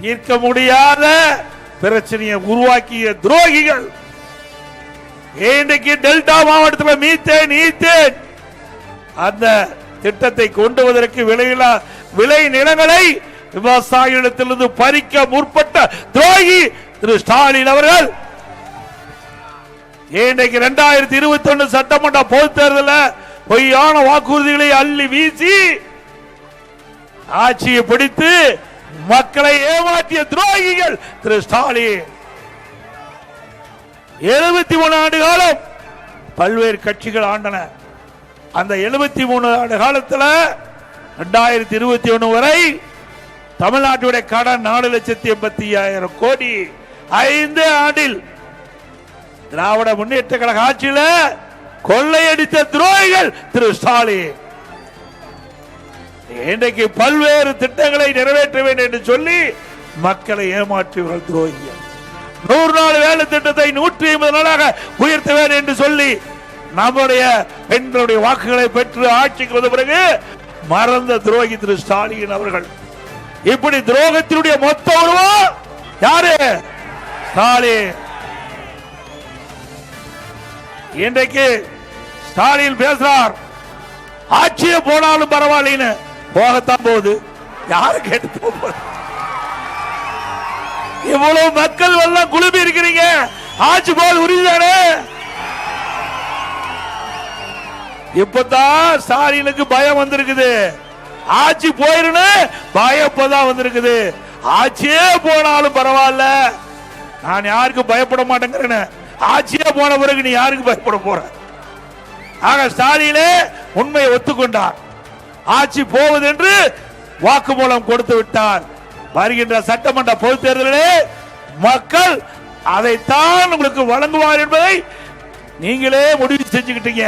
தீர்க்க முடியாத பிரச்சனையை உருவாக்கிய துரோகிகள். இன்றைக்கு டெல்டா மாவட்டத்தில் மீத்தேன் ஈத்தேன் அந்த திட்டத்தை கொண்டு வருவதற்கு விளை நிலங்களை விவசாயிகளிடத்திலிருந்து பறிக்க முற்பட்ட துரோகி திரு ஸ்டாலின் அவர்கள் இன்றைக்கு 2021 சட்டமன்ற பொதுத் தேர்தலில் பொய்யான வாக்குறுதிகளை அள்ளி வீசி ஆட்சியை பிடித்து மக்களை ஏமாற்றிய துரோகிகள் திரு ஸ்டாலின். 73 ஆண்டு காலம் பல்வேறு கட்சிகள் ஆண்டன. அந்த 73 ஆண்டு காலத்தில் 2021 வரை தமிழ்நாட்டுடைய கடன் 4,85,000 கோடி. 5 ஆண்டில் திராவிட முன்னேற்ற கழக ஆட்சியில் கொள்ளையடித்த துரோகிகள் திரு ஸ்டாலின். இன்றைக்கு பல்வேறு திட்டங்களை நிறைவேற்ற வேண்டும் என்று சொல்லி மக்களை ஏமாற்றிய துரோகிகள். 100 நாள் வேலை திட்டத்தை 150 நாளாக உயர்த்த வேண்டும் என்று சொல்லி நம்முடைய பெண்களுடைய வாக்குகளை பெற்று ஆட்சிக்கு வந்த பிறகு மறந்த துரோகி திரு ஸ்டாலின் அவர்கள். இப்படி துரோகத்தினுடைய மொத்த உருவம் யாரு? ஸ்டாலின். இன்றைக்கு ஸ்டாலின் பேசுறார், ஆட்சியை போனாலும் பரவாயில்லைன்னு. போகத்தான் போகுது, யாரு கேட்டு போகுது? இவ்வளவு மக்கள் எல்லாம் குழுமி இருக்கிறீங்க, ஆட்சி போல் உறுதிதானே? இப்பதான் ஸ்டாலினுக்கு பயம் வந்திருக்குது, ஆட்சி போயிருன்னு பயம் இப்பதான் வந்திருக்குது. ஆட்சியே போனாலும் பரவாயில்ல, நான் யாருக்கு பயப்பட மாட்டேங்கிறேன்னு. ஆட்சியே போன பிறகு நீ யாருக்கு பயப்பட போற? ஆக ஸ்டாலினே உண்மையை ஒத்துக்கொண்டார், ஆட்சி போவது என்று வாக்குமூலம் கொடுத்து விட்டார். வருகின்ற சட்டமன்ற பொதுத் தேர்தலிலே மக்கள் அதைத்தான் உங்களுக்கு வழங்குவார் என்பதை நீங்களே முடிவு செஞ்சுக்கிட்டீங்க.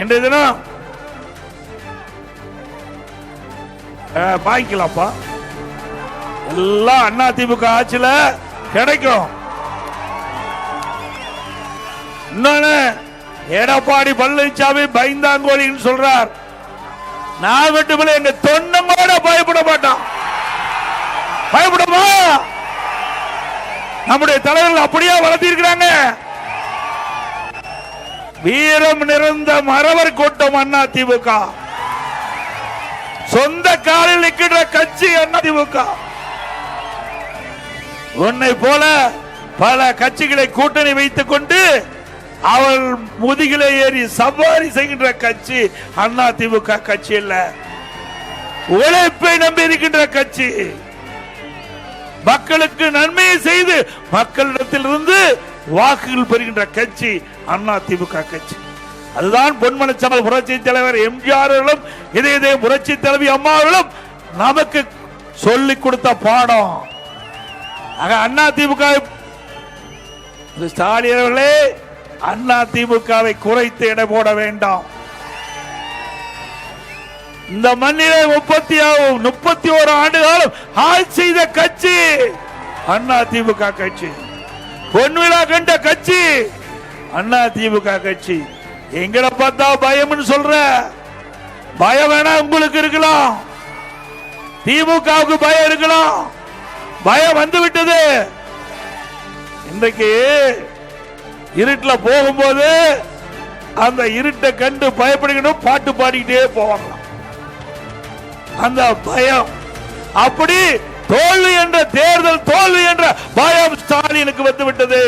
இன்றைய தினம் வாங்கிக்கலாம்ப்பா, எல்லாம் அதிமுக ஆட்சியில கிடைக்கும். இன்னொன்னு, எடப்பாடி பழனிசாமி பயந்தாங்கோலின்னு சொல்றார். நான் மட்டுமில்லை, எங்க தொண்டம் கூட பயப்பட மாட்டான். பயப்படுமா? நம்முடைய தலைவர்கள் அப்படியே வளர்த்திருக்கிறாங்க. வீரம் நிறைந்த மறவர் கூட்டம் அதிமுக. சொந்த காலில் நிற்கின்ற கட்சி அதிமுக. உன்னை போல பல கட்சிகளை கூட்டணி வைத்துக் கொண்டு அவள் முதுகிலே ஏறி சவாரி செய்கின்ற கட்சி அதிமுக கட்சி இல்ல. உழைப்பை நம்பி இருக்கின்ற கட்சி, மக்களுக்கு நன்மையை செய்து மக்களிடத்திலிருந்து வாக்குகள் பெறுகின்ற கட்சி அதிமுக கட்சி. அதுதான் பொன்மனச்செம்மல் புரட்சி தலைவர் எம்ஜிஆர் அவர்களும் இதே புரட்சி தலைவி அம்மா அவர்களும் நமக்கு சொல்லிக் கொடுத்த பாடம். அதிமுக ஸ்டாலின் அவர்களே, அதிமுகவை குறைத்து எடை போட வேண்டாம். இந்த மண்ணிலே 31 ஆண்டு காலம் ஆட்சி செய்த கட்சி அதிமுக கட்சி. பொன்விழா கண்ட கட்சி அதிமுக கட்சி. எங்களை பார்த்தா பயம் சொல்ற, பயம் வேணா உங்களுக்கு இருக்கலாம், திமுகவுக்கு பயம் இருக்கலாம். பயம் வந்து விட்டது. இன்றைக்கு இருட்டில் போகும்போது அந்த இருட்டை கண்டு பயப்படுகணும், பாட்டு பாடிக்கிட்டே போவாங்க. அந்த பயம், அப்படி தோல்வி என்ற தேர்தல் தோல்வி என்ற பயம் ஸ்டாலினுக்கு வந்துவிட்டது.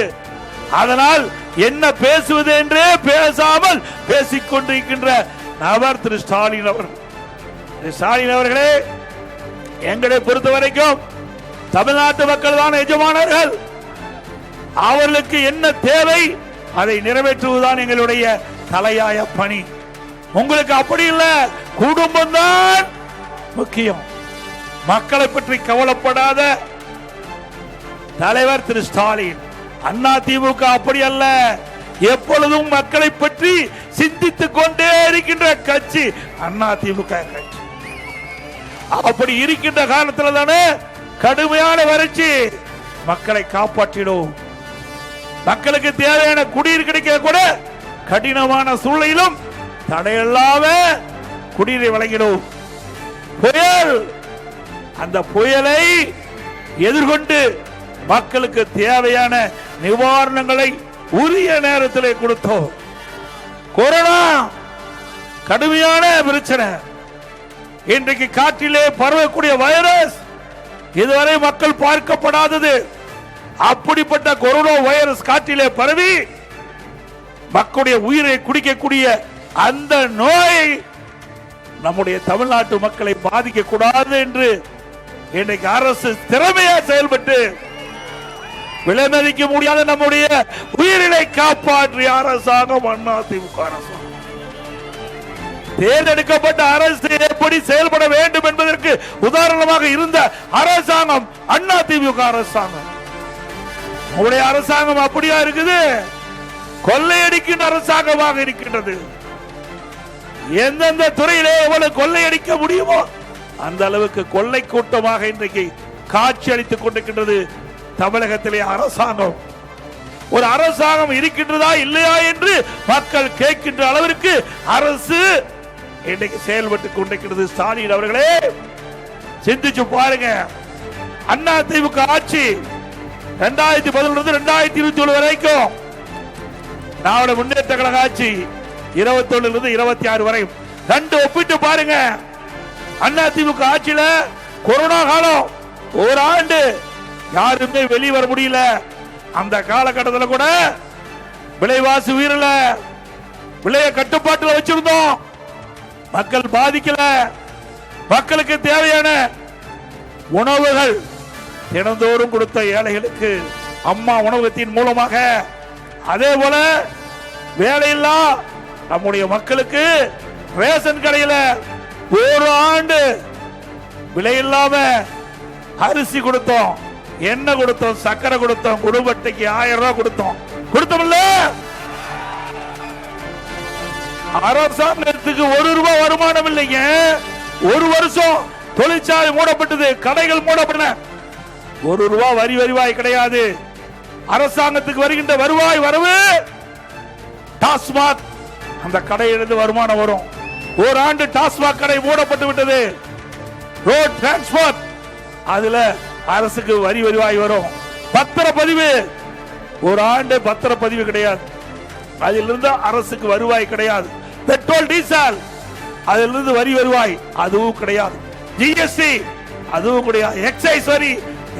அதனால் என்ன பேசுவது என்றே பேசாமல் பேசிக்கொண்டிருக்கின்ற நபர் திரு ஸ்டாலின் அவர்கள். ஸ்டாலின் அவர்களே, எங்களை பொறுத்த வரைக்கும் தமிழ்நாட்டு மக்கள் தான் எஜமானர்கள். அவர்களுக்கு என்ன தேவை அதை நிறைவேற்றுவதுதான் எங்களுடைய தலையாய பணி. உங்களுக்கு அப்படி இல்லை, குடும்பம் தான் முக்கியம். மக்களை பற்றி கவலைப்படாத தலைவர் திரு ஸ்டாலின். அதிமுக அப்படி அல்ல, எப்பொழுதும் மக்களை பற்றி சிந்தித்துக் கொண்டே இருக்கின்ற கட்சி அதிமுக கட்சி. அப்படி இருக்கின்ற காலத்தில் தானே கடுமையான வறட்சி. மக்களை காப்பாற்றிடும், மக்களுக்கு தேவையான குடிநீர் கிடைக்க கூட கடினமான சூழ்நிலையிலும் தடையில்லாம குடிநீரை வழங்கிடும். புயல் அந்த புயலை எதிர்கொண்டு மக்களுக்கு தேவையான நிவாரணங்களை உரிய நேரத்தில் கொடுத்தோம். கொரோனா கடுமையான பிரச்சனை. இன்றைக்கு காற்றிலே பரவக்கூடிய வைரஸ் இதுவரை மக்கள் பார்க்கப்படாதது. அப்படிப்பட்ட கொரோனா வைரஸ் காற்றிலே பரவி மக்களுடைய உயிரை குடிக்கக்கூடிய அந்த நோய் நம்முடைய தமிழ்நாட்டு மக்களை பாதிக்க கூடாது என்று இன்றைக்கு அரசு திறமையா செயல்பட்டு விலைமதிக்க முடியாத நம்முடைய உயிரினை காப்பாற்றிய அரசாங்கம் அதிமுக அரசாங்கம். தேர்ந்தெடுக்கப்பட்ட அரசு எப்படி செயல்பட வேண்டும் என்பதற்கு உதாரணமாக இருந்த அரசாங்கம் அதிமுக அரசாங்கம். நம்முடைய அரசாங்கம் அப்படியா இருக்குது? கொள்ளையடிக்கின்ற அரசாங்கமாக இருக்கின்றது. எந்தெந்த துறையிலே எவ்வளவு கொள்ளையடிக்க முடியுமோ அந்த அளவுக்கு கொள்ளை கூட்டமாக இன்றைக்கு காட்சி அளித்துக் கொண்டிருக்கின்றது தமிழகத்திலே அரசாங்கம். ஒரு அரசாங்கம் இருக்கின்றதா இல்லையா என்று மக்கள் கேட்கின்ற அளவிற்கு அரசு இன்றைக்கு செயல்பட்டுக் கொண்டிருக்கிறது. ஸ்டாலின் அவர்களே சிந்திச்சு பாருங்க. அதிமுக ஆட்சி 2011 2021 வரைக்கும், திராவிட முன்னேற்ற கழக ஆட்சி 21 26 வரை ரெண்டு ஒப்பிட்டு பாருங்க. அதிமுக ஆட்சியில கொரோனா காலம் ஒரு ஆண்டு யாருமே வெளியே வர முடியல. அந்த காலகட்டத்தில் கூட விலைவாசி உயரல, விலையை கட்டுப்பாட்டில் வச்சிருந்தோம். மக்கள் பாதிக்கல. மக்களுக்கு தேவையான உணவுகள் தினந்தோறும் கொடுத்த ஏழைகளுக்கு அம்மா உணவகத்தின் மூலமாக, அதே போல வேலையில்லா நம்முடைய மக்களுக்கு ரேஷன் கடையில ஒரு ஆண்டு விலையில்லாம அரிசி கொடுத்தோம், எண்ணெய் கொடுத்தோம், சக்கரை கொடுத்தோம், குடும்ப அட்டைக்கு 1000 ரூபாய் கொடுத்தோம். கொடுத்தோம்ல? அரசாங்கத்துக்கு 1 ரூபாய் வருமானம் இல்லைங்க. ஒரு வருஷம் தொழிற்சாலை மூடப்பட்டது, கடைகள் மூடப்பட்டன. 1 ரூபாய் வரி வருவாய் கிடையாது. அரசாங்கத்துக்கு வருகின்ற வருவாய் வரவு டாஸ்மாக் அந்த கடையிலிருந்து வருமானம் வரும். ஒரு ஆண்டு டாஸ்மாக் கடை மூடப்பட்டு விட்டது. ரோட் டிரான்ஸ்போர்ட் அதுல அரசுக்கு வரி வருவாய் வரும். பத்திரப்பதிவு ஒரு ஆண்டு பத்திரப்பதிவு கிடையாது, அதிலிருந்து அரசுக்கு வருவாய் கிடையாது. பெட்ரோல் டீசல் அதிலிருந்து வரி வருவாய் அதுவும் கிடையாது. ஜிஎஸ்டி அதுவும் கிடையாது. எக்ஸைஸ் வரி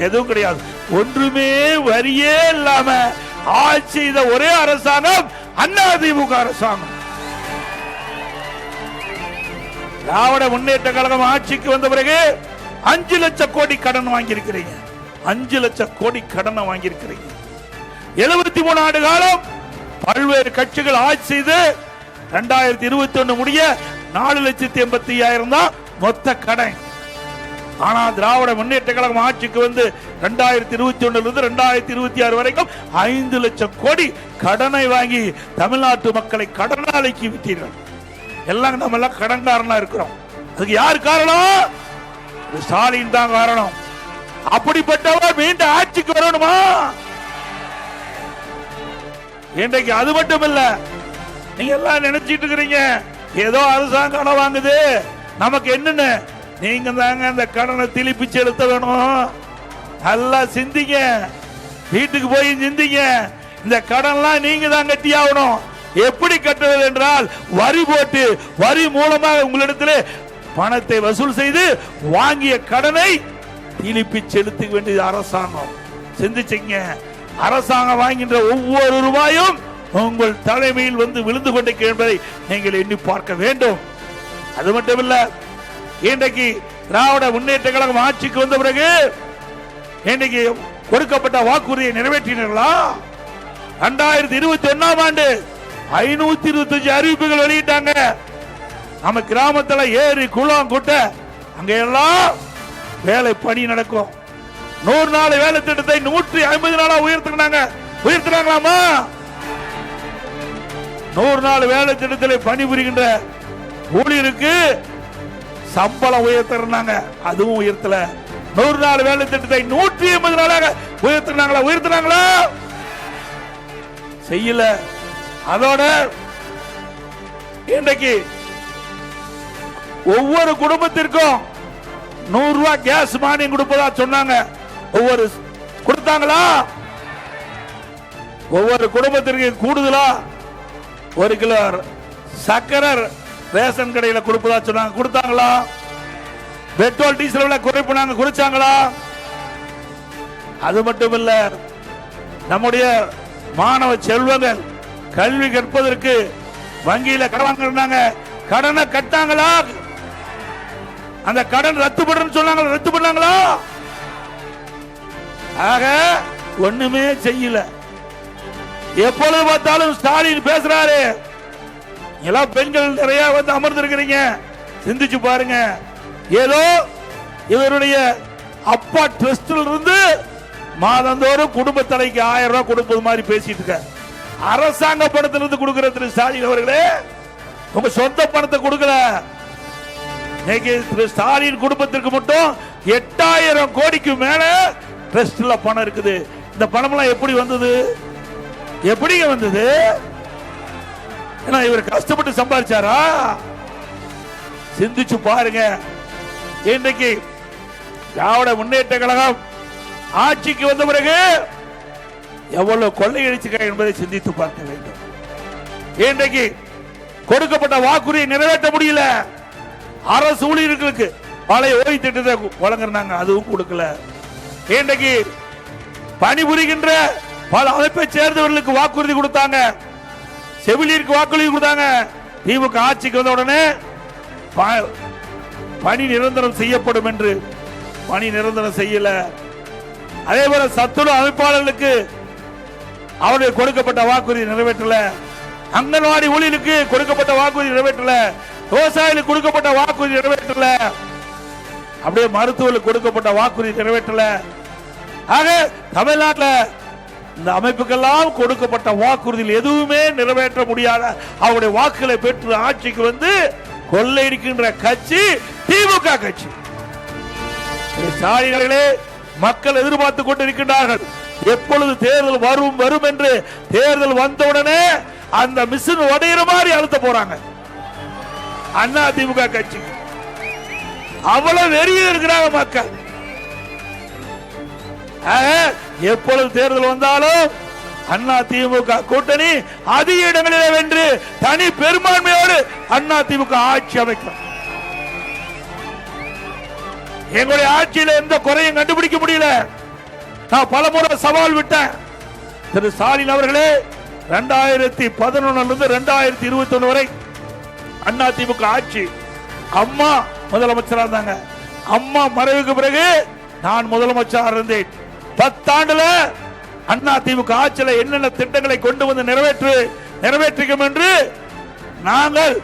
எதுவும் கிடையாது. ஒன்றுமே வரியே இல்லாம ஆட்சி செய்த ஒரே அரசாங்கம் அதிமுக அரசாங்கம். திராவிட முன்னேற்ற கழகம் ஆட்சிக்கு வந்த பிறகு 5 லட்சம் கோடி கடன் வாங்கியிருக்கிறீங்க. 5 லட்சம் கோடி கடனை வாங்கியிருக்கிறீங்க. 73 ஆண்டு காலம் பல்வேறு கட்சிகள் ஆட்சி செய்து 2021 முடிய 4,85,000 தான் மொத்த கடன். ஆனா திராவிட முன்னேற்ற கழகம் ஆட்சிக்கு வந்து 2021 2026 வரைக்கும் 5 லட்சம் கோடி கடனை வாங்கி தமிழ்நாட்டு மக்களை கடனாளிக்கு விட்டீர்கள். எல்லாம் நம்ம எல்லாம் கடன்காரனா இருக்கிறோம். அதுக்கு யார் காரணம்? ஸ்டாலின் தான் காரணம். அப்படிப்பட்டவர் மீண்டும் ஆட்சிக்கு வரணுமா? இன்றைக்கு அது மட்டும் இல்ல, நீங்க எல்லாம் நினைச்சிட்டு இருக்கிறீங்க ஏதோ அரசாங்கம் கடன் வாங்குது நமக்கு என்னன்னு. நீங்க தாங்க அந்த கடனை திருப்பி செலுத்த வேணும். நல்லா சிந்திங்க, வீட்டுக்கு போய் சிந்திங்க. இந்த கடன்லாம் நீங்க தான் கட்டி ஆகணும். எப்படி கட்டுவது என்றால் வரி போட்டு, வரி மூலமாக உங்களிடத்தில் பணத்தை வசூல் செய்து வாங்கிய கடனை திருப்பி செலுத்த வேண்டியது அரசாங்கம். சிந்திச்சிங்க. அரசாங்கம் வாங்கின்ற ஒவ்வொரு ரூபாயும் உங்கள் தலைமையில் வந்து விழுந்து கொண்டிருக்கிறது என்பதை நீங்கள் எண்ணி பார்க்க வேண்டும். அது மட்டுமல்ல, இன்றைக்கு திராவிட முன்னேற்ற கழகம் ஆட்சிக்கு வந்த பிறகு இன்றைக்கு கொடுக்கப்பட்ட வாக்குறுதியை நிறைவேற்றினீர்களா? 2021 ஆண்டு 525 அறிவிப்புகள் வெளியிட்டாங்க. நம்ம கிராமத்துல ஏரி குளம் குட்டை அங்க எல்லாம் வேலை பணி நடக்கும். 100 நாள் வேலை திட்டத்தை 150 நாளா உயர்த்தினாங்களாமா? 100 நாள் வேலை திட்டத்தில் பணிபுரிகின்ற ஊழியருக்கு சம்பளம் உயர்த்தினாங்க, அதுவும் உயர்த்தல. 100 நாள் வேலை திட்டத்தை 180 நாளாக உயர்த்தினாங்களா? செய்யல. அதோட இன்றைக்கு ஒவ்வொரு குடும்பத்திற்கும் 100 கேஸ் மானியம் கொடுப்பதா சொன்னாங்க. ஒவ்வொரு கொடுத்தாங்களா? ஒவ்வொரு குடும்பத்திற்கு கூடுதலா 1 கிலோ சக்கரை ரேஷன் கடையில் கொடுப்பதா சொன்னாங்க. கொடுத்தாங்களா? பெட்ரோல் டீசல் விலை குறைப்பு குறைச்சாங்களா? அது மட்டுமல்ல, நம்முடைய மாணவ செல்வங்கள் கல்வி கற்பதற்கு வங்கியில கடன் வாங்கினாங்க. கடனை கட்டாங்களா? அந்த கடன் ரத்து பண்றேன்னு சொன்னாங்க, ரத்து பண்ணாங்களா? ஆக ஒண்ணுமே செய்யல. எப்பொழுது பார்த்தாலும் ஸ்டாலின் பேசுறாரு. எல்லாம் பெண்கள் நிறைய வந்து அமர்ந்திருக்கிறீங்க, சிந்திச்சு பாருங்க. ஏதோ இவருடைய அப்பா ட்ரஸ்டில் இருந்து மாதந்தோறும் குடும்ப தலைக்கு 1000 ரூபாய் கொடுப்பது மாதிரி பேசிட்டு இருக்க. அரசாங்க பணத்திலிருந்து கொடுக்கிற திரு ஸ்டாலின் அவர்களே, உங்க சொந்த பணத்தை கொடுக்கல. திரு ஸ்டாலின் குடும்பத்திற்கு மட்டும் 8000 கோடிக்கு மேல ட்ரஸ்ட்ல பணம் இருக்குது. இந்த பணம் எல்லாம் எப்படி வந்தது? எப்படிங்க வந்தது? இவர் கஷ்டப்பட்டு சம்பாதிச்சாரா? சிந்திச்சு பாருங்க. இன்றைக்கு திராவிட முன்னேற்ற கழகம் ஆட்சிக்கு வந்த பிறகு எவ்வளவு கொள்ளையடிச்சிருக்க என்பதை சிந்தித்து பார்க்க வேண்டும். இன்றைக்கு கொடுக்கப்பட்ட வாக்குறுதியை நிறைவேற்ற முடியல. அரசு ஊழியர்களுக்கு பழைய ஓய்வு திட்டத்தை வழங்குறாங்க, அதுவும் கொடுக்கல. இன்றைக்கு பணிபுரிகின்ற பல அமைப்பை சேர்ந்தவர்களுக்கு வாக்குறுதி கொடுத்தாங்க, செவிலியருக்கு வாக்குறுதி கொடுத்தாங்க. திமுக ஆட்சிக்கு வந்த உடனே பணி நிரந்தரம் செய்யப்படும் என்று பணி நிரந்தரம் செய்யல. அதே போல சத்துணவு அமைப்பாளர்களுக்கு அவருடைய கொடுக்கப்பட்ட வாக்குறுதி நிறைவேற்றல. அங்கன்வாடி ஊழியருக்கு கொடுக்கப்பட்ட வாக்குறுதி நிறைவேற்றல. விவசாயிகளுக்கு கொடுக்கப்பட்ட வாக்குறுதி நிறைவேற்றல. அப்படியே மருத்துவர்களுக்கு கொடுக்கப்பட்ட வாக்குறுதி நிறைவேற்றல. ஆக தமிழ்நாட்டில் இந்த அமைப்புக்கெல்லாம் கொடுக்கப்பட்ட வாக்குறுதியில் எதுவுமே நிறைவேற்ற முடியாத அவருடைய வாக்குகளை பெற்று ஆட்சிக்கு வந்து கொள்ளையடிக்கின்ற கட்சி திமுக கட்சி. ஸ்டாலினர்களே, மக்கள் எதிர்பார்த்து கொண்டிருக்கின்றார்கள். எப்பொழுது தேர்தல் வரும் வரும் என்று தேர்தல் வந்தவுடனே அந்த மிஷின் உடையிற மாதிரி அழுத்த போறாங்க. அண்ணா திமுக கட்சி அவ்வளவு வெறிய இருக்கிறாங்க மக்கள். எப்பொழுது தேர்தல் வந்தாலும் அண்ணா திமுக கூட்டணி அதிக இடங்களிலே வென்று தனி பெரும்பான்மையோடு அண்ணா திமுக ஆட்சி அமைக்கும். எங்களுடைய ஆட்சியில் எந்த குறையும் கண்டுபிடிக்க முடியல. நான் பலமுறை சவால் விட்டேன். திரு ஸ்டாலின் அவர்களே, 2011 2021 வரை அண்ணா திமுக ஆட்சி, அம்மா முதலமைச்சராக இருந்தாங்க. அம்மா மறைவுக்கு பிறகு நான் முதலமைச்சராக இருந்தேன். 10 ஆண்டுல அண்ணா திமுக ஆட்சியில் என்னென்ன திட்டங்களை கொண்டு வந்து நிறைவேற்றிக்கும் என்று நாங்கள்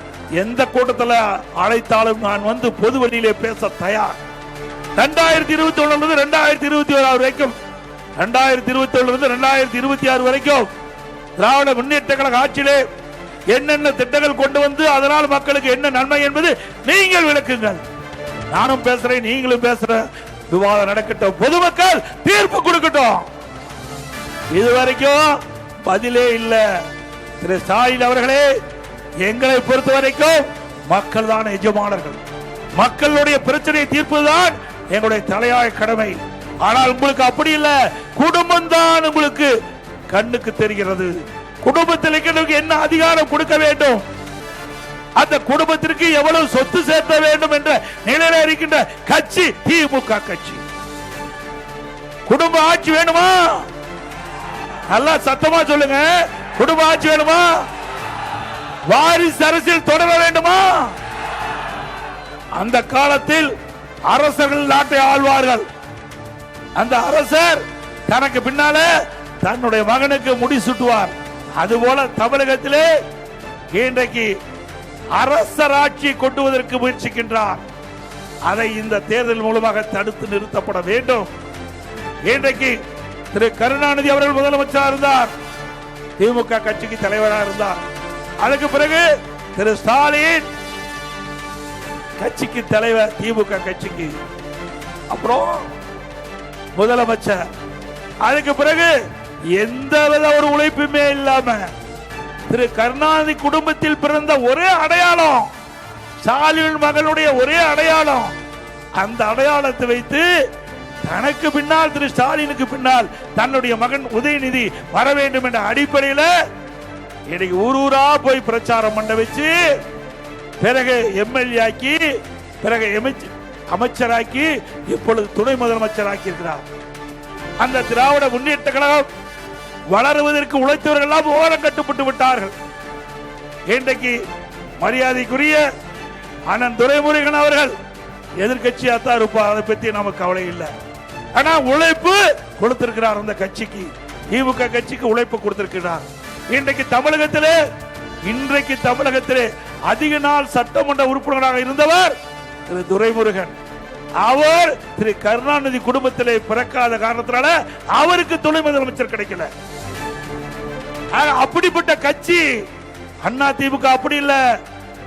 எந்த கூட்டத்தில் அழைத்தாலும் நான் வந்து பொது வழியிலே பேச தயார். 2021 2021 வரைக்கும், 2021 2026 வரைக்கும் திராவிட முன்னேற்ற கழக ஆட்சியிலே என்னென்ன திட்டங்கள் கொண்டு வந்து அதனால் மக்களுக்கு என்ன நன்மை என்பது நீங்கள் விளக்குங்கள். நானும் பேசுறேன், நீங்களும் பேசுற, விவாதம் நடக்கட்டும், பொதுமக்கள் தீர்ப்பு கொடுக்கட்டும். இதுவரைக்கும் பதிலே இல்ல. திரு ஸ்டாலின் அவர்களே, எங்களை பொறுத்த வரைக்கும் மக்கள் தான் எஜமானர்கள். மக்களுடைய பிரச்சனையை தீர்ப்பதுதான் எங்களுடைய தலையாய கடமை. ஆனால் உங்களுக்கு அப்படி இல்ல. குடும்பம் தான் உங்களுக்கு கண்ணுக்கு தெரிகிறது. குடும்பத்தில் என்ன அதிகாரம் கொடுக்க வேண்டும், அந்த குடும்பத்திற்கு எவ்வளவு சொத்து சேர்த்த வேண்டும் என்ற நிலையில இருக்கின்ற கட்சி திமுக கட்சி. குடும்ப ஆட்சி வேணுமா? நல்லா சத்தமா சொல்லுங்க. குடும்ப ஆட்சி வேணுமா? வாரிசு அரசியல் தொடர வேண்டுமா? அந்த காலத்தில் அரசர்கள் நாட்டை ஆள்வார்கள். அந்த அரசர் தனக்கு பின்னால தன்னுடைய மகனுக்கு முடி சுட்டுவார். அதுபோல தமிழகத்திலே இன்றைக்கு அரசராட்சி கொண்டுவதற்கு முயற்சிக்கின்றார். அதை இந்த தேர்தல் மூலமாக தடுத்து நிறுத்தப்பட வேண்டும். இன்றைக்கு திரு கருணாநிதி அவர்கள் முதலமைச்சராக இருந்தார், திமுக கட்சிக்கு தலைவராக இருந்தார். அதுக்கு பிறகு திரு ஸ்டாலின் கட்சிக்கு தலைவர், திமுக கட்சிக்கு அப்புறம் முதலமைச்சர். அதுக்கு பிறகு எந்த வித ஒரு உழைப்புமே இல்லாம திரு கருணாநிதி குடும்பத்தில் பிறந்த ஒரே அடையாளம், ஸ்டாலின் மகளுடைய ஒரே அடையாளம், அந்த அடையாளத்தை வைத்து தனக்கு பின்னால் திரு ஸ்டாலினுக்கு பின்னால் தன்னுடைய மகன் உதயநிதி வர வேண்டும் என்ற அடிப்படையில் இன்னைக்கு ஊரூரா போய் பிரச்சாரம் பண்ண வச்சு பிறகு எம்எல்ஏ ஆக்கி பிறகு அமைச்சராக்கி இப்பொழுது துணை முதலமைச்சராக்கி இருக்கிறார். அந்த திராவிட முன்னேற்ற கழகம் வளருவதற்கு உழைத்தவர்கள் எல்லாம் ஓரம் கட்டுப்பட்டு விட்டார்கள். இன்றைக்கு மரியாதைக்குரிய அண்ணன் துரைமுருகன் அவர்கள் எதிர்கட்சியாத்தான் இருப்பார், அதை பத்தி நமக்கு கவலை இல்லை. ஆனா உழைப்பு கொடுத்திருக்கிறார் அந்த கட்சிக்கு, திமுக கட்சிக்கு உழைப்பு கொடுத்திருக்கிறார். இன்றைக்கு தமிழகத்திலே அதிக நாள் சட்டமன்ற உறுப்பினராக இருந்தவர் திரு துரைமுருகன். அவர் திரு கருணாநிதி குடும்பத்திலே பிறக்காத காரணத்தினால அவருக்கு துணை முதலமைச்சர் கிடைக்கல. அப்படிப்பட்ட கட்சி அண்ணா திமுக. அப்படி இல்ல,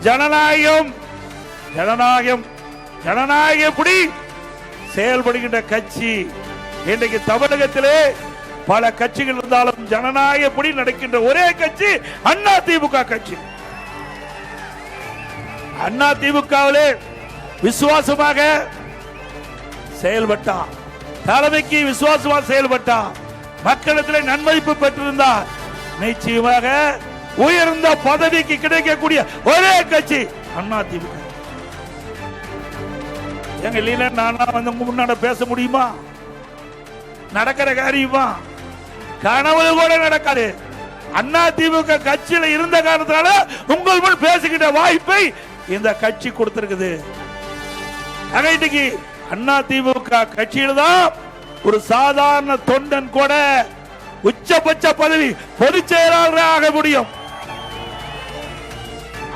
ஜனநாயகம் ஜனநாயகம் ஜனநாயகப்படி செயல்படுகின்ற கட்சி. இன்றைக்கு தமிழகத்திலே பல கட்சிகள் இருந்தாலும் ஜனநாயகப்படி நடக்கின்ற ஒரே கட்சி அண்ணா திமுக கட்சி. அண்ணா திமுகவிலே விசுவாசமாக செயல்பட்டார், தலைமைக்கு விசுவாசமாக செயல்பட்டார், மக்களிடத்திலே நன்மதிப்பு பெற்றிருந்தார். நிச்சயமாக உயர்ந்த பதவிக்கு கிடைக்கக்கூடிய ஒரே கட்சி அண்ணா திமுக. எங்க இல்ல நானா வந்து முன்னாடி பேச முடியுமா? நடக்கிற காரியமா? கனவு கூட நடக்காது. அண்ணா திமுக கட்சியில இருந்த காரணத்தால உங்கள் முன் பேசுகின்ற வாய்ப்பை இந்த கட்சி கொடுத்திருக்குது. இன்னைக்கு அண்ணா திமுக கட்சியில தான் ஒரு சாதாரண தொண்டன் கூட உச்சபட்ச பதவி பொதுச் செயலாளராக ஆக முடியும்.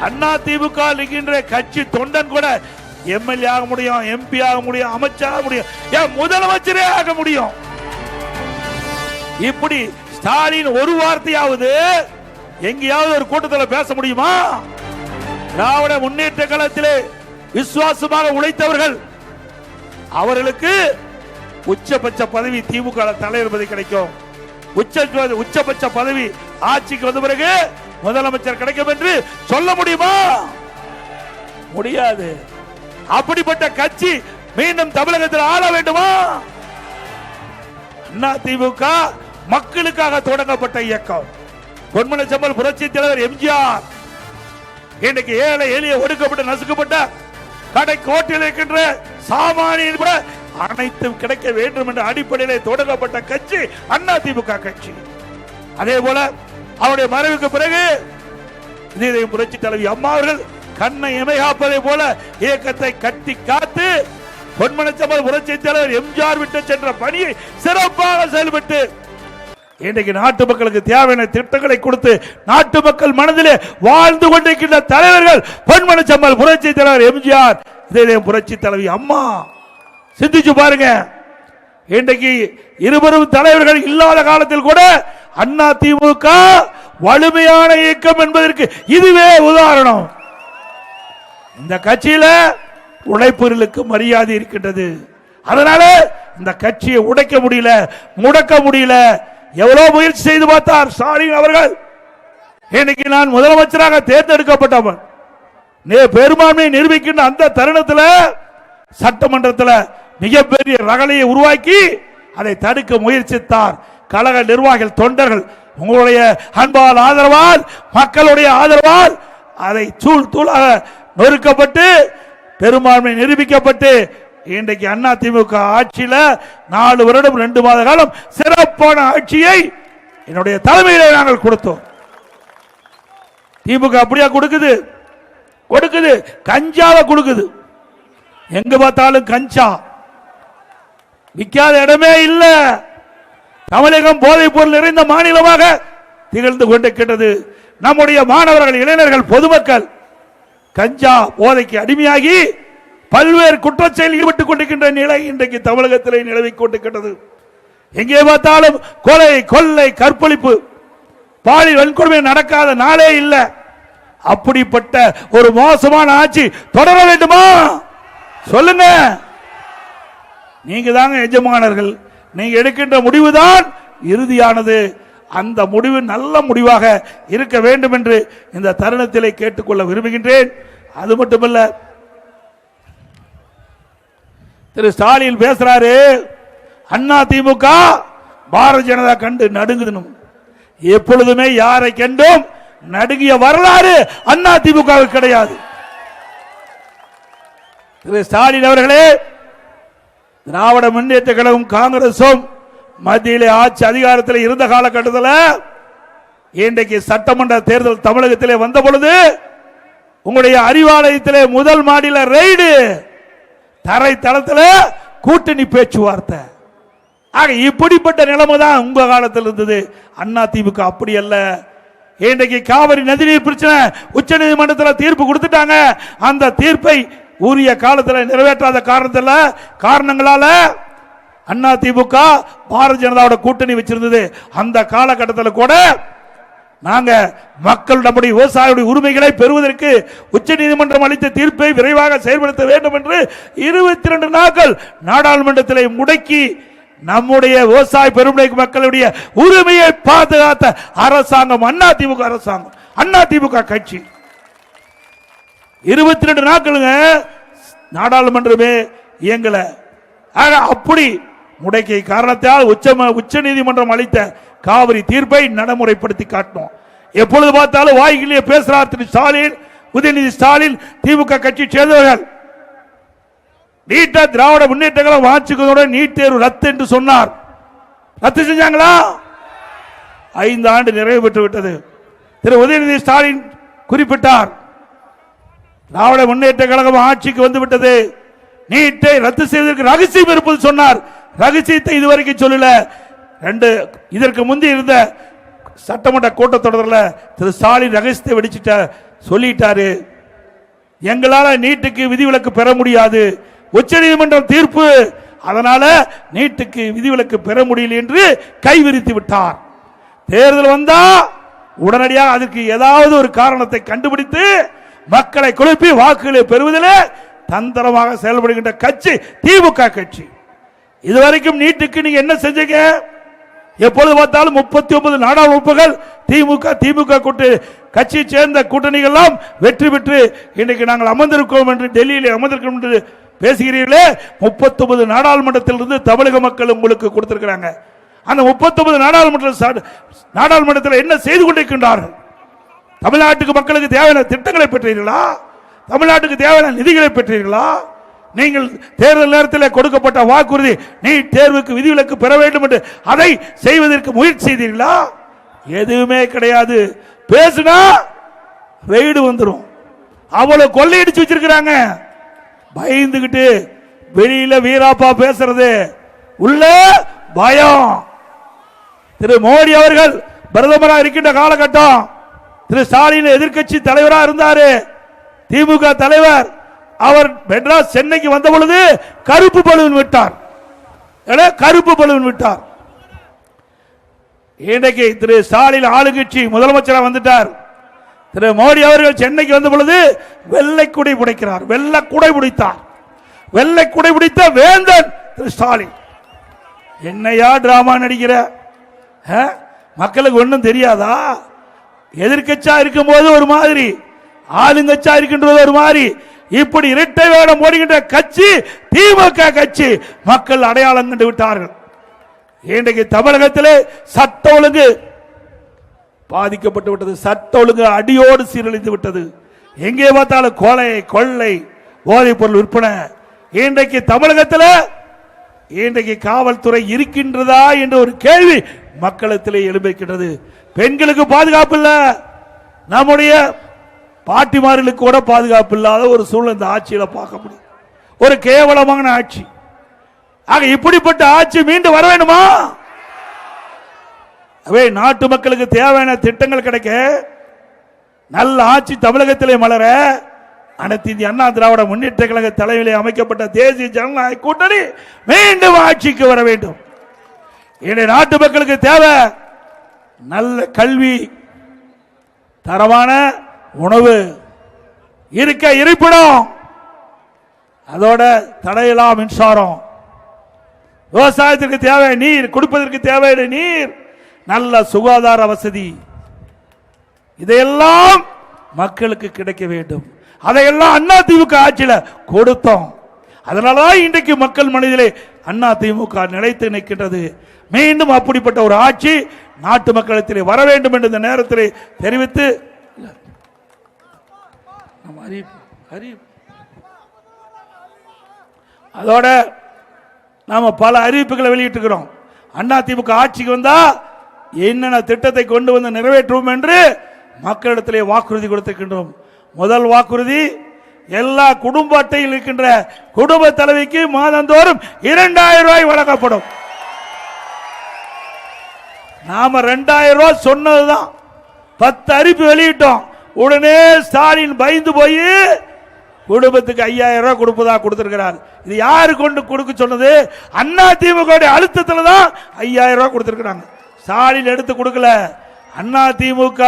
அண்ணா திமுக இருக்கின்ற கட்சி தொண்டன் கூட எம்எல்ஏ ஆக முடியும், எம்பி ஆக முடியும், அமைச்சர் ஆக முடியும், ஏன் முதலமைச்சரே ஆக முடியும். இப்படி ஸ்டாலின் ஒரு வார்த்தையாவது எங்கேயாவது ஒரு கூட்டத்தில் பேச முடியுமா? திராவிட முன்னேற்ற கழகத்திலே விசுவாசமாக உழைத்தவர்கள் அவர்களுக்கு உச்சபட்ச பதவி திமுக தலைவர் பதவி கிடைக்கும். உச்சபட்ச பதவி ஆட்சிக்கு வந்த பிறகு முதலமைச்சர் கிடைக்கும் என்று சொல்ல முடியுமா? முடியாது. அப்படிப்பட்ட கட்சி மீண்டும் தமிழகத்தில் ஆள வேண்டுமா? அண்ணா திமுக மக்களுக்காக தொடங்கப்பட்ட இயக்கம். பொன்மன செம்மல் புரட்சி தலைவர் எம்ஜிஆர் இன்றைக்கு ஏழை எளிய ஒடுக்கப்பட்ட நசுக்கப்பட்ட கடை கோட்டில் இருக்கின்ற சாமானியன் கூட அனைத்தும் கிடைக்க வேண்டும் என்ற அடிப்படையில் தொடங்கப்பட்ட கட்சி அண்ணா திமுக கட்சி. அதே போல அவருடைய மறைவுக்கு பிறகு புரட்சி தலைவி அம்மா அவர்கள் கண்ணை இமைகாப்பதை போல இயக்கத்தை கட்டி காத்து பொன்மனச்செம்மல் புரட்சி தலைவர் எம்ஜிஆர் விட்டு சென்ற பணியை சிறப்பாக செயல்பட்டு இன்றைக்கு நாட்டு மக்களுக்கு தேவையான திட்டங்களை கொடுத்து நாட்டு மக்கள் மனதிலே வாழ்ந்து கொண்டிருக்கின்ற தலைவர்கள் பொன்மனச்செம்மல் புரட்சி தலைவர் எம்ஜிஆர், புரட்சி தலைவி அம்மா. சிந்திச்சு பாருங்க. இன்றைக்கு இருவரும் தலைவர்கள் இல்லாத காலத்தில் கூட அண்ணா திமுக வலிமையான இயக்கம் என்பதற்கு இதுவே உதாரணம். இந்த கட்சியில உழைப்பவர்களுக்கு மரியாதை இருக்கின்றது. அதனால இந்த கட்சியை உடைக்க முடியல, முடக்க முடியல. எவ்வளவு முயற்சி செய்து பார்த்தார் ஸ்டாலின் அவர்கள். இன்னைக்கு நான் முதலமைச்சராக தேர்ந்தெடுக்கப்பட்டவன் பெரும்பான்மையை நிரூபிக்கின்ற அந்த தருணத்தில் சட்டமன்றத்தில் மிகப்பெரிய ரகளையை உருவாக்கி அதை தடுக்க முயற்சித்தார் கழக நிர்வாகிகள், தொண்டர்கள். உங்களுடைய அன்பால், ஆதரவால், மக்களுடைய ஆதரவால் அதை தூள் தூளாக நொறுக்கப்பட்டு பெரும்பான்மை நிரூபிக்கப்பட்டு இன்றைக்கு அண்ணா திமுக ஆட்சியில 4 வருடம் 2 மாத காலம் சிறப்பான ஆட்சியை என்னுடைய தலைமையிலே நாங்கள் கொடுத்தோம். திமுக அப்படியா கொடுக்குது? கஞ்சாவை கொடுக்குது. எங்க பார்த்தாலும் கஞ்சா விற்காத இடமே இல்ல. தமிழகம் போதைப் பொருள் நிறைந்த மாநிலமாக திகழ்ந்து கொண்டிருக்கிறது. நம்முடைய மாணவர்கள், இளைஞர்கள், பொதுமக்கள் கஞ்சா போதைக்கு அடிமையாகி பல்வேறு குற்றச்செயலில் ஈடுபட்டுக் கொண்டிருக்கின்ற நிலை இன்றைக்கு தமிழகத்திலே நிலவிக் கொண்டிருக்கிறது. எங்கே பார்த்தாலும் கொலை, கொள்ளை, கற்பழிப்பு, பாலியல் வன்கொடுமை நடக்காத நாளே இல்லை. அப்படிப்பட்ட ஒரு மோசமான ஆட்சி தொடர வேண்டுமா? சொல்லுங்க. நீங்க தாங்க எஜமானர்கள். நீங்க எடுக்கின்ற முடிவுதான் இறுதியானது. அந்த முடிவு நல்ல முடிவாக இருக்க வேண்டும் என்று இந்த தருணத்திலே கேட்டுக்கொள்ள விரும்புகின்றேன். அது மட்டுமல்ல, திரு ஸ்டாலின் பேசுறாரு, அண்ணா திமுக பாரதிய ஜனதா கண்டு நடுங்குது. எப்பொழுதுமே யாரை கண்டும் நடுங்கிய வரலாறு அண்ணா திமுக கிடையாது. திரு ஸ்டாலின் அவர்களே, திராவிட முன்னேற்ற கழகம் காங்கிரசும் மத்தியிலே ஆட்சி அதிகாரத்தில் இருந்த காலகட்டத்தில் இன்றைக்கு சட்டமன்ற தேர்தல் தமிழகத்திலே வந்த பொழுது உங்களுடைய அறிவாலயத்திலே முதல் மாடியில ரெய்டு, தரை தளத்தில் கூட்டணி பேச்சுவார்த்தை. ஆக இப்படிப்பட்ட நிலைமை தான் உங்க காலத்தில் இருந்தது. அண்ணா திமுக அப்படி அல்ல. இன்றைக்கு காவிரி நதிநீர் பிரச்சனை உச்ச நீதிமன்றத்தில் தீர்ப்பு கொடுத்துட்டாங்க. அந்த தீர்ப்பை உரிய காலத்தில் நிறைவேற்றாத காரணங்களால அண்ணா திமுக பாரதிய ஜனதாவோட கூட்டணி வச்சிருந்தது. அந்த காலகட்டத்தில் கூட நாங்க மக்கள் நம்முடைய விவசாயிகளுடைய உரிமைகளை பெறுவதற்கு உச்ச நீதிமன்றம் அளித்த தீர்ப்பை விரைவாக செயல்படுத்த வேண்டும் என்று 22 நாட்கள் நாடாளுமன்றத்தில் முடக்கி நம்முடைய விவசாய பெருமுனை மக்களுடைய உரிமையை பாதுகாத்த அரசாங்கம் அண்ணா திமுக அரசாங்கம், அண்ணா திமுக கட்சி. 22 நாட்களுங்க நாடாளுமன்றமே இயங்கல. அப்படி முடக்கிய காரணத்தால் உச்ச நீதிமன்றம் அளித்த காவிரி தீர்ப்பை நடைமுறைப்படுத்தி காட்டணும். எப்பொழுது பார்த்தாலும் வாய்களிலே பேசுறார் திரு ஸ்டாலின், உதயநிதி ஸ்டாலின், திமுக கட்சி சேர்ந்தவர்கள். நீட்ட திராவிட முன்னேற்ற கழகம் ஆட்சிக்கு நீட் தேர்வு ரத்து என்று சொன்னார். ரத்து செஞ்சாங்களா? 5 ஆண்டு நிறைவு பெற்று விட்டது. திரு உதயநிதி ஸ்டாலின் குறிப்பிட்டார், திராவிட முன்னேற்ற கழகம் ஆட்சிக்கு வந்து விட்டது, நீட்டை ரத்து செய்வதற்கு ரகசியம் இருப்பது சொன்னார். ரகசியத்தை இதுவரைக்கும் சொல்லல. இதற்கு முந்தி இருந்த சட்டமன்ற கூட்டத்தொடரில் திரு ஸ்டாலின் ரகசியத்தை வெடிச்சிட்ட சொல்லிட்டாரு. எங்களால நீட்டுக்கு விதிவிலக்கு பெற முடியாது, உச்ச நீதிமன்றம் தீர்ப்பு, அதனால நீட்டுக்கு விதிவிலக்கு பெற முடியல என்று கைவிரித்து விட்டார். தேர்தல் வந்தா உடனடியாக அதற்கு ஏதாவது ஒரு காரணத்தை கண்டுபிடித்து மக்களை குழப்பி வாக்குகளை பெறுவதில் தந்திரமாக செயல்படுகின்ற கட்சி திமுக கட்சி. இதுவரைக்கும் நீட்டுக்கு நீங்க என்ன செஞ்சீங்க? எப்பொழுது பார்த்தாலும் 39 நாடாளுமன்றங்கள் திமுக கட்சியை சேர்ந்த கூட்டணிகள் எல்லாம் வெற்றி பெற்று இன்றைக்கு நாங்கள் அமர்ந்திருக்கோம் என்று டெல்லியில் அமர்ந்திருக்கோம் என்று பேசுகிறீர்களே. 39 நாடாளுமன்றத்திலிருந்து தமிழக மக்கள் உங்களுக்கு கொடுத்திருக்கிறாங்க. அந்த 39 நாடாளுமன்றத்தில் என்ன செய்து கொண்டிருக்கின்றார்கள்? தமிழ்நாட்டுக்கு மக்களுக்கு தேவையான திட்டங்களை பெற்றீர்களா? தமிழ்நாட்டுக்கு தேவையான நிதிகளை பெற்றீர்களா? நீங்கள் தேர்தல் நேரத்தில் கொடுக்கப்பட்ட வாக்குறுதி நீட் தேர்வுக்கு விதிவிலக்கு பெற வேண்டும் என்று அதை செய்வதற்கு முயற்சி செய்தீர்களா? எதுவுமே கிடையாது. பேசுனா ரெய்டு வந்துடும். அவ்வளவு கொள்ளையடிச்சு வச்சிருக்கிறாங்க. பயந்துகிட்டு வெளியில வீராப்பா பேசுறது, உள்ள பயம். திரு மோடி அவர்கள் பிரதமராக இருக்கின்ற காலகட்டம் திரு ஸ்டாலின் எதிர்கட்சி தலைவராக இருந்தாரு. திமுக தலைவர் அவர் மெட்ராஸ் சென்னைக்கு வந்த பொழுது கருப்பு பலூன் விட்டார். கருப்பு பலூன் விட்டார். இன்றைக்கு திரு ஸ்டாலின் ஆளுங்கட்சி முதலமைச்சராக வந்துட்டார். திரு மோடி அவர்கள் சென்னைக்கு வந்த பொழுது வெள்ளை குடை பிடிக்கிறார். வெள்ளை குடை பிடித்தார். வெள்ளை குடை பிடித்த வேந்தன் திரு ஸ்டாலின். என்னையா டிராமா நடிக்கிற? மக்களுக்கு ஒன்றும் தெரியாதா? எதிர்கட்சியா இருக்கும் போது ஒரு மாதிரி, ஆளுங்கட்சியா இருக்கின்றது ஒரு மாதிரி, இப்படி இரட்டை வேடம் ஓடுகின்ற கட்சி திமுக கட்சி. மக்கள் அடையாளம் கண்டு விட்டார்கள். இன்றைக்கு தமிழகத்திலே சட்ட ஒழுங்கு பாதிக்கப்பட்டு விட்டது. சட்ட ஒழுங்கு அடியோடு சீரழிந்து விட்டது. எங்கே பார்த்தாலும் கொலை, கொள்ளை, போதைப் பொருள் விற்பனை. இன்றைக்கு தமிழகத்தில் இன்றைக்கு காவல்துறை இருக்கின்றதா என்ற ஒரு கேள்வி மக்களிடத்திலே எழும்பிருக்கின்றது. பெண்களுக்கு பாதுகாப்பு இல்ல, நம்முடைய பாட்டிமார்களுக்கு கூட பாதுகாப்பு இல்லாத ஒரு சூழ்நிலை இந்த ஆட்சியில பார்க்க முடியும். ஒரு கேவலமான ஆட்சி. ஆக இப்படிப்பட்ட ஆட்சி மீண்டும் வர வேண்டுமா? அவை நாட்டு மக்களுக்கு தேவையான திட்டங்கள் கிடைக்க, நல்ல ஆட்சி தமிழகத்திலே மலர அனைத்து இந்திய அண்ணா திராவிட முன்னேற்ற கழக தலைமையிலே அமைக்கப்பட்ட தேசிய ஜனநாயக கூட்டணி மீண்டும் ஆட்சிக்கு வர வேண்டும். இன்றைய நாட்டு மக்களுக்கு தேவை நல்ல கல்வி, தரமான உணவு, இருக்க இருப்பிடம், அதோட தடையில்லா மின்சாரம், விவசாயத்திற்கு தேவை நீர், குடிப்பதற்கு தேவையான நீர், நல்ல சுகாதார வசதி, இதையெல்லாம் மக்களுக்கு கிடைக்க வேண்டும். அதையெல்லாம் அண்ணா திமுக ஆட்சியில் கொடுத்தோம். அதனாலதான் இன்றைக்கு மக்கள் மனதிலே அண்ணா திமுக நிலைத்து நிற்கின்றது. மீண்டும் அப்படிப்பட்ட ஒரு ஆட்சி நாட்டு மக்களிடத்திலே வர வேண்டும் என்று இந்த நேரத்திலே தெரிவித்து அதோட நாம பல அறிவிப்புகளை வெளியிட்டிருக்கிறோம். அண்ணா திமுக ஆட்சிக்கு வந்தா என்னென்ன திட்டத்தை கொண்டு வந்து நிறைவேற்றுவோம் என்று மக்களிடத்திலே வாக்குறுதி கொடுத்திருக்கின்றோம். முதல் வாக்குறுதி, எல்லா குடும்ப அட்டையில் இருக்கின்ற குடும்ப தலைவிக்கு மாதந்தோறும் 2000 ரூபாய் வழங்கப்படும். நாம 2000 ரூபாய் சொன்னதுதான், 10 அறிவிப்பு வெளியிட்டோம். உடனே ஸ்டாலின் பயந்து போய் குடும்பத்துக்கு 5000 ரூபாய் கொடுப்பதா கொடுத்திருக்கிறார். இது யாரு கொண்டு கொடுக்க சொன்னது? அண்ணா திமுக அழுத்தத்தில் தான் 5000 ரூபாய் கொடுத்திருக்கிறாங்க. ஸ்டாலின் எடுத்து கொடுக்கல. அண்ணா திமுக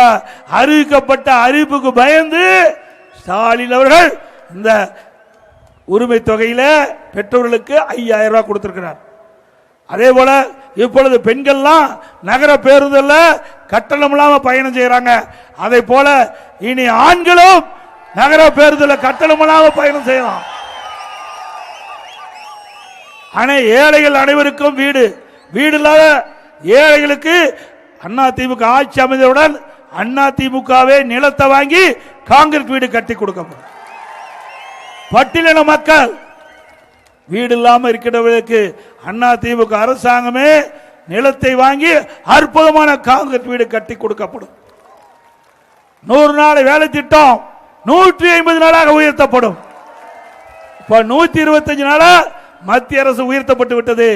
அறிவிக்கப்பட்ட அறிவிப்புக்கு பயந்து ஸ்டாலின் அவர்கள் இந்த உரிமை தொகையில பெற்றோர்களுக்கு 5000 ரூபாய் கொடுத்திருக்கிறார். அதே போல இப்பொழுது பெண்கள்லாம் நகர பேருந்துல கட்டணம் இல்லாம பயணம் செய்யறாங்க. அதே போல இனி ஆண்களும் நகர பேருந்துல கட்டணம் இல்லாம பயணம் செய்யலாம். ஆனா ஏழைகள் அனைவருக்கும் வீடு இல்லாத ஏழைகளுக்கு அண்ணா திமுக ஆட்சி அமைந்தவுடன் அண்ணா திமுகவே நிலத்தை வாங்கி காங்கிரீட் வீடு கட்டி கொடுக்கப்படும். பட்டியலின மக்கள் வீடு இல்லாமல் இருக்கிறவர்களுக்கு அண்ணா திமுக அரசாங்கமே நிலத்தை வாங்கி அற்புதமான காங்கிரீட் வீடு கட்டி கொடுக்கப்படும். 100 நாள் வேலை திட்டம் 150 நாளாக உயர்த்தப்படும். இப்ப 125 நாளா மத்திய அரசு உயர்த்தப்பட்டு விட்டது.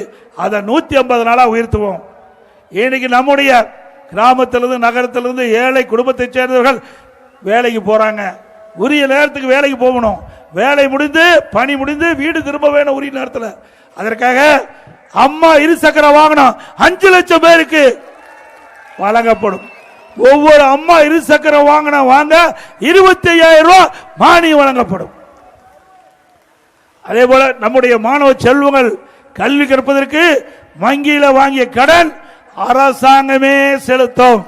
அதை 150 நாளா உயர்த்துவோம். இன்னைக்கு நம்முடைய கிராமத்திலிருந்து நகரத்திலிருந்து ஏழை குடும்பத்தை சேர்ந்தவர்கள் வேலைக்கு போறாங்க. உரிய நேரத்துக்கு வேலைக்கு போகணும். வேலை முடிந்து பணி முடிந்து வீடு திரும்ப வேணும் உரிய நேரத்தில். அதற்காக அம்மா இருசக்கர வாகனம் 5 லட்சம் பேருக்கு வழங்கப்படும். ஒவ்வொரு அம்மா இருசக்கர வாகனம் வாங்க 25,000 ரூபாய் மானியம் வழங்கப்படும். அதே போல நம்முடைய மாணவ செல்வங்கள் கல்வி கற்பதற்கு வங்கியில வாங்கிய கடன் அரசாங்கமே செலுத்தும்.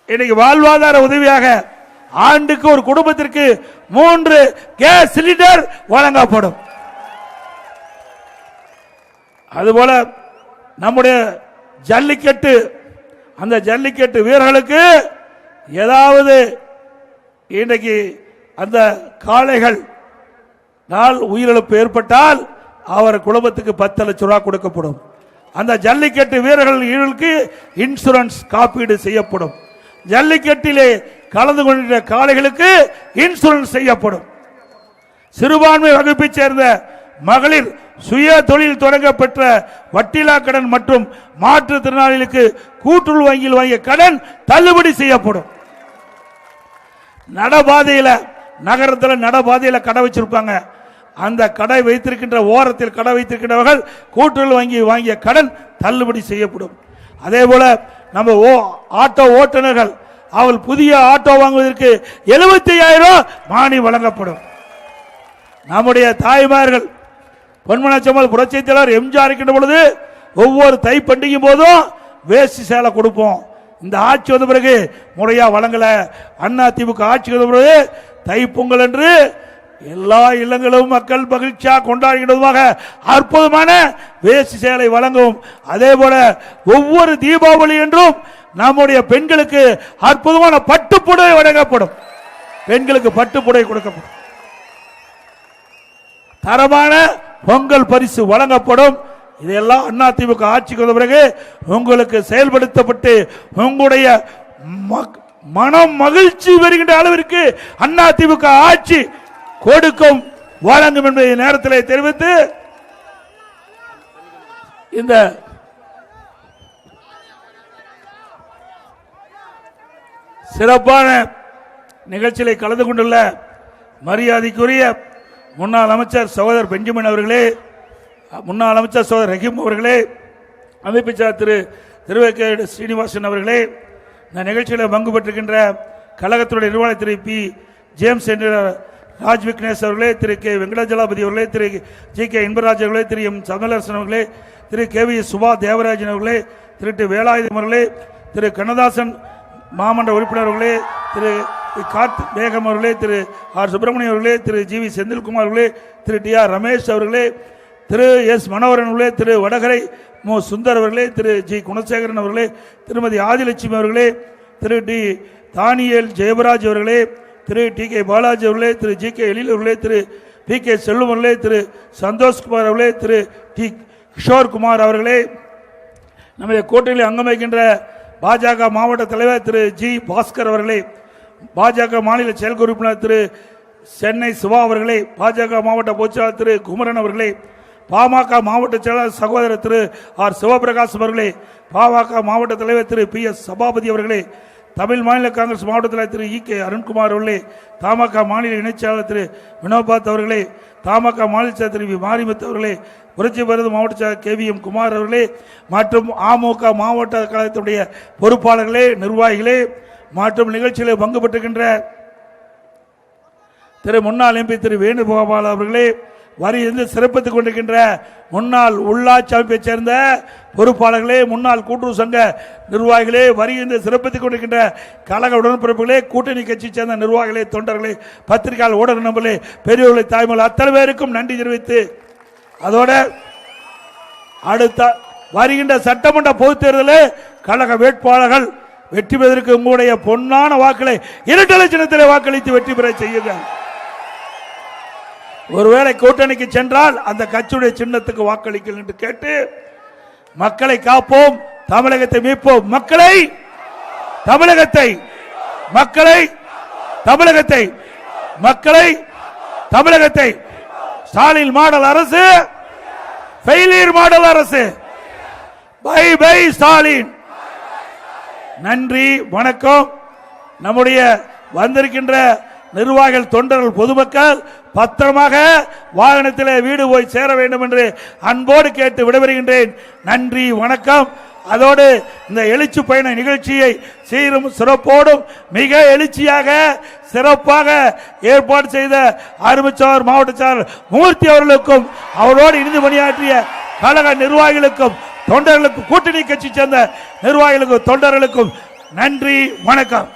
இன்னைக்கு வாழ்வாதார உதவியாக ஆண்டுக்கு ஒரு குடும்பத்திற்கு 3 கேஸ் சிலிண்டர் வழங்கப்படும். அதுபோல நம்முடைய ஜல்லிக்கட்டு, அந்த ஜல்லிக்கட்டு வீரர்களுக்கு ஏதாவது இன்றைக்கு அந்த காளைகள் நாள் உயிரிழப்பு ஏற்பட்டால் அவர் குடும்பத்துக்கு 10 லட்சம் ரூபாய் கொடுக்கப்படும். அந்த ஜல்லிக்கட்டு வீரர்களுக்கு இன்சூரன்ஸ் காப்பீடு செய்யப்படும். ஜல்லிக்கட்டிலே கலந்து கொண்ட காளைகளுக்கு இன்சூரன்ஸ் செய்யப்படும். சிறுபான்மை வகுப்பை சேர்ந்த மகளிர் சுய தொழில் தொடங்க பெற்ற வட்டிலா கடன் மற்றும் மாற்றுத்திறனாளிகளுக்கு கூட்டுறவு வங்கியில் வாங்கிய கடன் தள்ளுபடி செய்யப்படும். நடபாதையில நகரத்தில் நடபாதையில கடை வச்சிருப்பாங்க. அந்த கடை வைத்திருக்கின்ற ஓரத்தில் கடை வைத்திருக்கின்றவர்கள் கூட்டுறவு வங்கி வாங்கிய கடன் தள்ளுபடி செய்யப்படும். அதே போல நம்ம ஆட்டோ ஓட்டுநர்கள் அவள் புதிய ஆட்டோ வாங்குவதற்கு 75,000 ரூபாய் மானியம் வழங்கப்படும். நம்முடைய தாய்மார்கள் பொன்மனச்சம்மல் புரட்சித் தலைவர் எம்ஜிஆர் இருக்கின்ற பொழுது ஒவ்வொரு தை பண்டிகை போதும் வேஷ்டி சேலை கொடுப்போம். இந்த ஆட்சி வந்த பிறகு முறையா வழங்கல. அண்ணா திமுக ஆட்சி வந்த பிறகு தை பொங்கல் என்று எல்லா இல்லங்களும் மக்கள் மகிழ்ச்சியாக கொண்டாடுகின்றதுமாக அற்புதமான வேஷ்டி சேலை வழங்கும். அதே போல ஒவ்வொரு தீபாவளி என்றும் நம்முடைய பெண்களுக்கு அற்புதமான பட்டுப்புடவை வழங்கப்படும். பெண்களுக்கு பட்டுப்புடவை கொடுக்கப்படும். தரமான பொங்கல் பரிசு வழங்கப்படும். இதெல்லாம் அண்ணா திமுக ஆட்சிக்கு வந்த பிறகு உங்களுக்கு செயல்படுத்தப்பட்டு உங்களுடைய மனம் மகிழ்ச்சி வருகின்ற அளவிற்கு அண்ணா திமுக ஆட்சி கொடுக்கும் வழங்கும் என்பதை நேரத்தில் தெரிவித்து இந்த சிறப்பான நிகழ்ச்சியில் கலந்து கொண்டுள்ள மரியாதைக்குரிய முன்னாள் அமைச்சர் சகோதரர் பெஞ்சமின் அவர்களே, முன்னாள் அமைச்சர் சகோதரர் ரஹீம் அவர்களே, அமைப்பிச்சார் திரு திருவேற்காடு ஸ்ரீனிவாசன் அவர்களே, இந்த நிகழ்ச்சியில் பங்கு பெற்றிருக்கின்ற கழகத்தினுடைய நிர்வாக திரு பி ஜேம்ஸ் என்ற ராஜ் விக்னேஷ் அவர்களே, திரு கே வெங்கடாஜலாபதி அவர்களே, திரு ஜி கே இன்பராஜ் அவர்களே, திரு எம் சமலரசன் அவர்களே, திரு கே வி சுபா தேவராஜன் அவர்களே, திரு டி வேலாயுதம் அவர்களே, திரு கண்ணதாசன் மாமன்ற உறுப்பினர் அவர்களே, திரு பேகம் அவர்களே, திரு ஆர் சுப்பிரமணியம் அவர்களே, திரு ஜி.வி. செந்தில்குமார் அவர்களே, திரு டி.ஆர். ரமேஷ் அவர்களே, திரு எஸ். மனோகரன் அவர்களே, திரு வடகரை மு. சுந்தர் அவர்களே, திரு ஜி. குணசேகரன் அவர்களே, திருமதி ஆதிலட்சுமி அவர்களே, திரு டி. தானியல் ஜெயபராஜ் அவர்களே, திரு டி. கே. பாலாஜி அவர்களே, திரு ஜி. கே. எழில் அவர்களே, திரு பி. கே. செல்வம் அவர்களே, திரு சந்தோஷ்குமார் அவர்களே, திரு டி. கிஷோர்குமார் அவர்களே, நமது கூட்டணியில் அங்கம் வகிக்கின்ற பாஜக மாவட்ட தலைவர் திரு ஜி. பாஸ்கர் அவர்களே, பாஜக மாநில செயல் உறுப்பினர் திரு சென்னை சிவா அவர்களே, பாஜக மாவட்ட பொதுச்செயலாளர் திரு குமரன் அவர்களே, பாமக மாவட்ட செயலாளர் சகோதரர் திரு ஆர். சிவபிரகாஷ் அவர்களே, பாமக மாவட்ட தலைவர் திரு பி. எஸ். சபாபதி அவர்களே, தமிழ் மாநில காங்கிரஸ் மாவட்ட தலைவர் திரு இ. கே. அருண்குமார் அவர்களே, தமாக மாநில இணைச்செயலாளர் திரு வினோபாத் அவர்களே, தமாக மாநில செயலர் திரு வி. மாரிமுத்து அவர்களே, புரட்சி பாரத மாவட்ட செயலர் கே.வி.எம். குமார் அவர்களே மற்றும் அமமுக மாவட்ட கழகத்துடைய பொறுப்பாளர்களே, நிர்வாகிகளே மற்றும் நிகழ்ச்சியில் பங்கு பெற்றுகின்ற திரு முன்னாள் எம்பி திரு வேணுகோபால் அவர்களே, வரியிருந்து சிறப்பித்துக் கொண்டிருக்கின்ற முன்னாள் உள்ளாட்சி அமைப்பை சேர்ந்த பொறுப்பாளர்களே, முன்னாள் கூட்டுறவு சங்க நிர்வாகிகளே, வரியிருந்து சிறப்பித்துக் கொண்டிருக்கின்ற கழக உடன்பிறப்புகளே, கூட்டணி கட்சி சேர்ந்த நிர்வாகிகளே, தொண்டர்களே, பத்திரிகையாளர், ஊடக நண்பர்களே, பெரியவர்களை, தாய்மொழி அத்தனை பேருக்கும் நன்றி தெரிவித்து, அதோட அடுத்த வருகின்ற சட்டமன்ற பொதுத் தேர்தலில் கழக வேட்பாளர்கள் வெற்றி பெறுவதற்கு உங்களுடைய பொன்னான வாக்களை இரட்டை சின்னத்திலே வாக்களித்து வெற்றி பெற செய்யுங்கள். ஒருவேளை கூட்டணிக்கு சென்றால் அந்த கட்சியுடைய சின்னத்துக்கு வாக்களிங்கள் என்று கேட்டு, மக்களை காப்போம், தமிழகத்தை மீட்போம், மக்களை தமிழகத்தை மக்களை தமிழகத்தை மக்களை தமிழகத்தை ஸ்டாலின் மாடல் அரசு, ஃபெயிலியர் மாடல் அரசு, பை பை ஸ்டாலின். நன்றி, வணக்கம். நம்முடைய வந்திருக்கின்ற நிர்வாகிகள், தொண்டர்கள், பொதுமக்கள் பத்திரமாக வாகனத்தில் வீடு போய் சேர வேண்டும் என்று அன்போடு கேட்டு விடைபெறுகின்றேன். நன்றி, வணக்கம். அதோடு இந்த எழுச்சி பயண நிகழ்ச்சியை சீரும் சிறப்போடும் மிக எழுச்சியாக சிறப்பாக ஏற்பாடு செய்த அருமைச்சோர் மாவட்ட செயலர் மூர்த்தி அவர்களுக்கும், அவரோடு இணைந்து பணியாற்றிய கழக நிர்வாகிகளுக்கும், தொண்டர்களுக்கும், கூட்டணி கட்சி சேர்ந்த நிர்வாகிகளுக்கும், தொண்டர்களுக்கும் நன்றி, வணக்கம்.